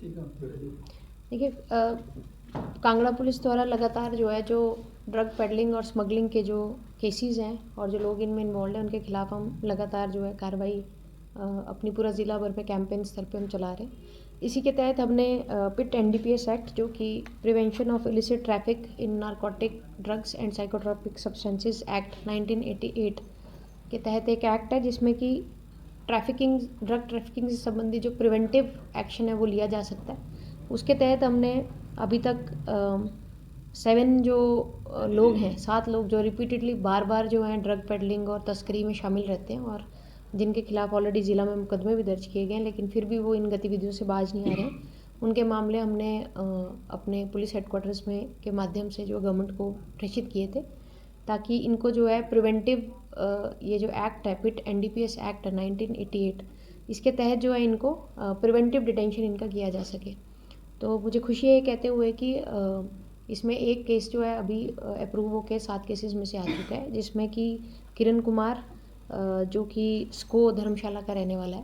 देखिए, कांगड़ा पुलिस द्वारा लगातार जो है जो ड्रग पेडलिंग और स्मगलिंग के जो केसेस हैं और जो लोग इनमें इन्वॉल्व हैं उनके खिलाफ हम लगातार जो है कार्रवाई अपनी पूरा ज़िला भर में कैंपेन स्तर पे हम चला रहे हैं। इसी के तहत हमने पिट एनडीपीएस एक्ट, जो कि prevention of illicit traffic in narcotic drugs and psychotropic substances act 1988 के तहत एक एक्ट है जिसमें कि ड्रग ट्रैफिकिंग से संबंधित जो प्रिवेंटिव एक्शन है वो लिया जा सकता है। उसके तहत हमने अभी तक 7 लोग जो रिपीटेडली बार बार जो हैं ड्रग पेडलिंग और तस्करी में शामिल रहते हैं और जिनके खिलाफ ऑलरेडी ज़िला में मुकदमे भी दर्ज किए गए हैं, लेकिन फिर भी वो इन गतिविधियों से बाज नहीं आ रहे हैं। उनके मामले हमने अपने पुलिस हेडक्वार्टर्स में के माध्यम से जो गवर्नमेंट को प्रेषित किए थे, ताकि इनको जो है प्रिवेंटिव ये जो एक्ट है पिट एनडीपीएस एक्ट 1988, इसके तहत जो है इनको प्रिवेंटिव डिटेंशन इनका किया जा सके। तो मुझे खुशी है कहते हुए कि इसमें एक केस जो है अभी अप्रूव होकर 7 केसेस में से आ चुका है, जिसमें कि किरण कुमार जो कि स्को धर्मशाला का रहने वाला है,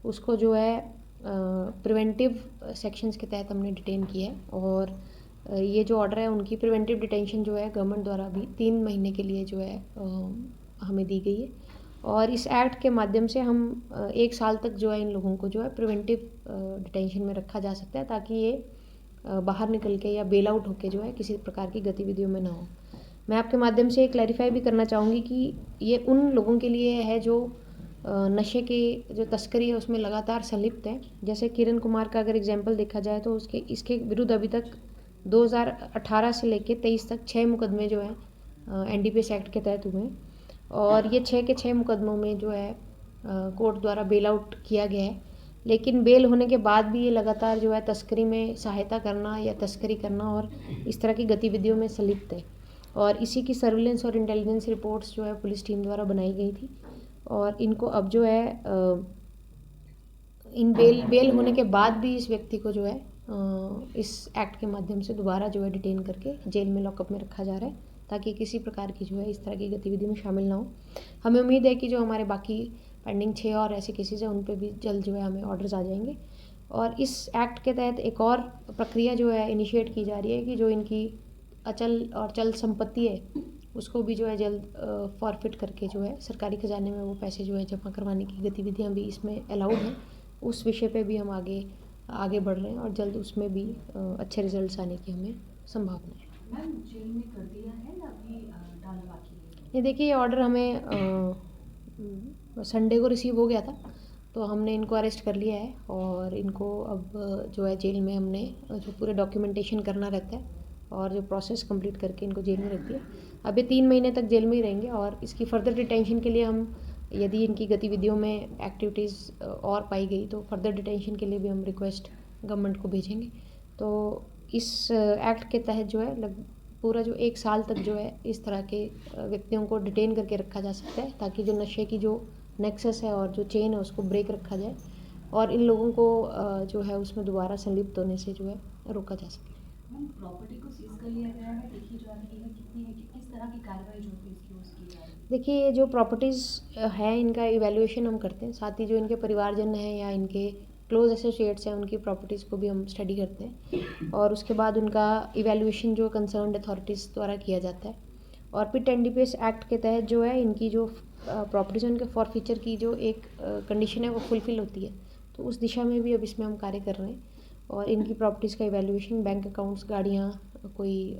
उसको जो है प्रिवेंटिव सेक्शंस के तहत हमने डिटेन किया है। और ये जो ऑर्डर है उनकी प्रिवेंटिव डिटेंशन जो है गवर्नमेंट द्वारा अभी 3 महीने के लिए जो है हमें दी गई है। और इस एक्ट के माध्यम से हम 1 साल तक जो है इन लोगों को जो है प्रिवेंटिव डिटेंशन में रखा जा सकता है, ताकि ये बाहर निकल के या बेल आउट होके जो है किसी प्रकार की गतिविधियों में ना हो। मैं आपके माध्यम से क्लैरिफाई भी करना चाहूँगी कि ये उन लोगों के लिए है जो नशे के जो तस्करी है उसमें लगातार संलिप्त है। जैसे किरण कुमार का अगर एग्जाम्पल देखा जाए तो इसके विरुद्ध अभी तक 2018 से लेकर 23 तक 6 मुकदमे जो हैं एनडीपीएस एक्ट के तहत हुए हैं। और ये 6 के 6 मुकदमों में जो है कोर्ट द्वारा बेल आउट किया गया है, लेकिन बेल होने के बाद भी ये लगातार जो है तस्करी में सहायता करना या तस्करी करना और इस तरह की गतिविधियों में संलिप्त है। और इसी की सर्विलेंस और इंटेलिजेंस रिपोर्ट्स जो है पुलिस टीम द्वारा बनाई गई थी, और इनको अब जो है इन बेल होने के बाद भी इस व्यक्ति को जो है इस एक्ट के माध्यम से दोबारा जो है डिटेन करके जेल में लॉकअप में रखा जा रहा है, ताकि किसी प्रकार की जो है इस तरह की गतिविधि में शामिल ना हो। हमें उम्मीद है कि जो हमारे बाकी पेंडिंग 6 और ऐसे केसेस हैं उन पे भी जल्द जो है हमें ऑर्डर्स आ जाएंगे। और इस एक्ट के तहत एक और प्रक्रिया जो है इनिशिएट की जा रही है कि जो इनकी अचल और चल संपत्ति है उसको भी जो है जल्द फॉरफिट करके जो है सरकारी खजाने में वो पैसे जो है जमा करवाने की गतिविधियाँ भी इसमें अलाउड हैं। उस विषय पे भी हम आगे बढ़ रहे हैं और जल्द उसमें भी अच्छे रिजल्ट्स आने की हमें संभावना है। मैम, जेल में कर दिया है या अभी डालना बाकी है? ये देखिए, ये ऑर्डर हमें संडे को रिसीव हो गया था, तो हमने इनको अरेस्ट कर लिया है और इनको अब जो है जेल में हमने जो पूरे डॉक्यूमेंटेशन करना रहता है और जो प्रोसेस कंप्लीट करके इनको जेल में रख दिया। अब ये 3 महीने तक जेल में ही रहेंगे और इसकी फर्दर डिटेंशन के लिए हम, यदि इनकी गतिविधियों में एक्टिविटीज़ और पाई गई तो फर्दर डिटेंशन के लिए भी हम रिक्वेस्ट गवर्नमेंट को भेजेंगे। तो इस एक्ट के तहत जो है पूरा जो 1 साल तक जो है इस तरह के व्यक्तियों को डिटेन करके रखा जा सकता है, ताकि जो नशे की जो नेक्सस है और जो चेन है उसको ब्रेक रखा जाए और इन लोगों को जो है उसमें दोबारा संलिप्त होने से जो है रोका जा सके। प्रॉपर्टी को सीज कर लिया गया है, देखी जा रही है कितनी है, किस तरह की कार्रवाई जो है इसकी उसकी जा रही है? देखिए, ये जो प्रॉपर्टीज़ है इनका इवैल्यूएशन हम करते हैं, साथ ही जो इनके परिवारजन हैं या इनके क्लोज एसोसिएट्स हैं उनकी प्रॉपर्टीज़ को भी हम स्टडी करते हैं और उसके बाद उनका इवैल्यूएशन जो कंसर्न्ड अथॉरिटीज़ द्वारा किया जाता है। और पिट एनडीपीएस एक्ट के तहत जो है इनकी जो प्रॉपर्टीज़ हैं उनके फॉरफीचर की जो एक कंडीशन है वो फुलफिल होती है, तो उस दिशा में भी अब इसमें हम कार्य कर रहे हैं। और इनकी प्रॉपर्टीज़ का इवैल्यूएशन, बैंक अकाउंट्स, गाड़ियाँ, कोई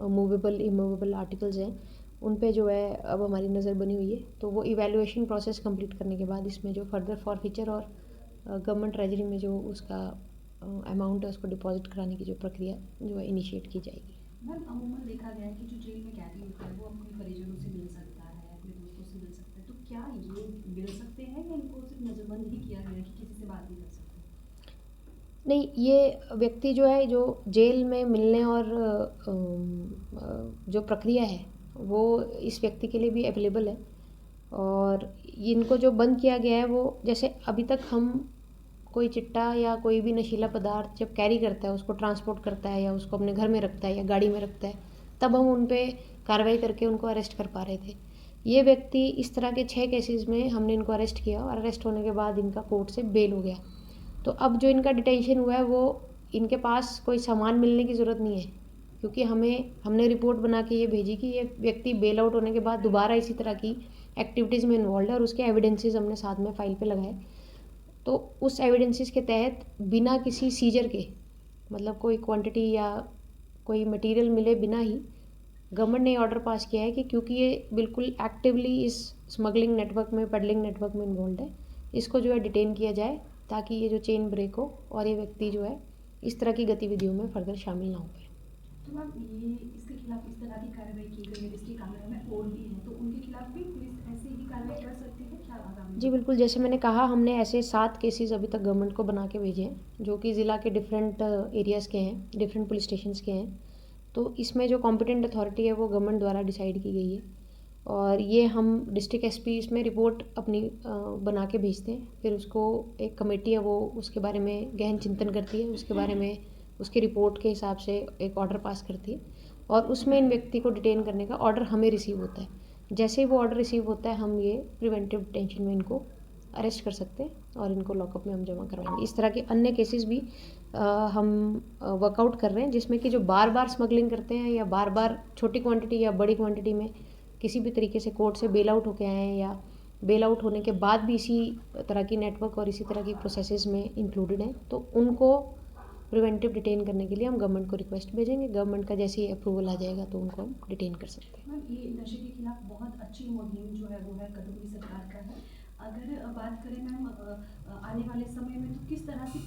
मूवेबल इमूवेबल आर्टिकल्स हैं, उन पे जो है अब हमारी नज़र बनी हुई है। तो वो इवैल्यूएशन प्रोसेस कंप्लीट करने के बाद इसमें जो फर्दर फॉरफीचर और गवर्नमेंट ट्रेजरी में जो उसका अमाउंट है उसको डिपॉजिट कराने की जो प्रक्रिया जो है इनिशिएट की जाएगी। मैम, अमूमन देखा गया है कि जो जेल में कैदी होता है वो अपने परिजनों से मिल सकता है, अपने दोस्तों से मिल सकता है, तो क्या ये मिल सकते हैं या इनको सिर्फ नज़रबंद ही किया गया है कि किसी से बात नहीं कर सकते? नहीं, ये व्यक्ति जो है जो जेल में मिलने और जो प्रक्रिया है वो इस व्यक्ति के लिए भी अवेलेबल है। और इनको जो बंद किया गया है वो, जैसे अभी तक हम कोई चिट्टा या कोई भी नशीला पदार्थ जब कैरी करता है, उसको ट्रांसपोर्ट करता है या उसको अपने घर में रखता है या गाड़ी में रखता है, तब हम उन पे कार्रवाई करके उनको अरेस्ट कर पा रहे थे। ये व्यक्ति इस तरह के 6 केसेस में हमने इनको अरेस्ट किया और अरेस्ट होने के बाद इनका कोर्ट से बेल हो गया। तो अब जो इनका डिटेंशन हुआ है वो इनके पास कोई सामान मिलने की ज़रूरत नहीं है, क्योंकि हमने रिपोर्ट बना के ये भेजी कि ये व्यक्ति बेल आउट होने के बाद दोबारा इसी तरह की एक्टिविटीज़ में इन्वॉल्व है और उसके एविडेंसेस हमने साथ में फाइल पे लगाए। तो उस एविडेंसेस के तहत बिना किसी सीजर के, मतलब कोई क्वांटिटी या कोई मटेरियल मिले बिना ही, गवर्नमेंट ने ऑर्डर पास किया है कि क्योंकि ये बिल्कुल एक्टिवली इस स्मगलिंग नेटवर्क में, पेडलिंग नेटवर्क में इन्वॉल्व है, इसको जो है डिटेन किया जाए ताकि ये जो चेन ब्रेक हो और ये व्यक्ति जो है इस तरह की गतिविधियों में फर्दर शामिल ना हो पाए। तो मैम ये इसके खिलाफ इस तरह की कार्रवाई की गई है, डिस्ट्रिक्ट कांगड़ा में और भी है, तो उनके खिलाफ भी पुलिस ऐसे ही कार्रवाई कर सकती है क्या आगामी? जी बिल्कुल, जैसे मैंने कहा हमने ऐसे 7 केसेस अभी तक गवर्नमेंट को बना के भेजे हैं, जो कि ज़िला के डिफरेंट एरियाज़ के हैं, डिफरेंट पुलिस स्टेशंस के हैं। तो इसमें जो कॉम्पिटेंट अथॉरिटी है वो गवर्नमेंट द्वारा डिसाइड की गई है और ये हम डिस्ट्रिक्ट एसपी इसमें रिपोर्ट अपनी बना के भेजते हैं। फिर उसको एक कमेटी है वो उसके बारे में गहन चिंतन करती है, उसके बारे में उसकी रिपोर्ट के हिसाब से एक ऑर्डर पास करती है और उसमें इन व्यक्ति को डिटेन करने का ऑर्डर हमें रिसीव होता है। जैसे ही वो ऑर्डर रिसीव होता है हम ये प्रिवेंटिव डिटेंशन में इनको अरेस्ट कर सकते हैं और इनको लॉकअप में हम जमा करवाएंगे। इस तरह के अन्य केसेस भी हम वर्कआउट कर रहे हैं, जिसमें कि जो बार बार स्मगलिंग करते हैं या बार बार छोटी क्वांटिटी या बड़ी क्वांटिटी में किसी भी तरीके से कोर्ट से बेल आउट होके आए हैं या बेल आउट होने के बाद भी इसी तरह की नेटवर्क और इसी तरह की प्रोसेसेस में इंक्लूडेड हैं, तो उनको प्रिवेंटिव डिटेन करने के लिए हम गवर्नमेंट को रिक्वेस्ट भेजेंगे। गवर्नमेंट का जैसे ही अप्रूवल आ जाएगा तो उनको हम डिटेन कर सकते हैं। मैम ये नशे के खिलाफ बहुत अच्छी मुहिम जो है वो है कदम सरकार का है। अगर बात करें मैम आने वाले समय में तो किस तरह से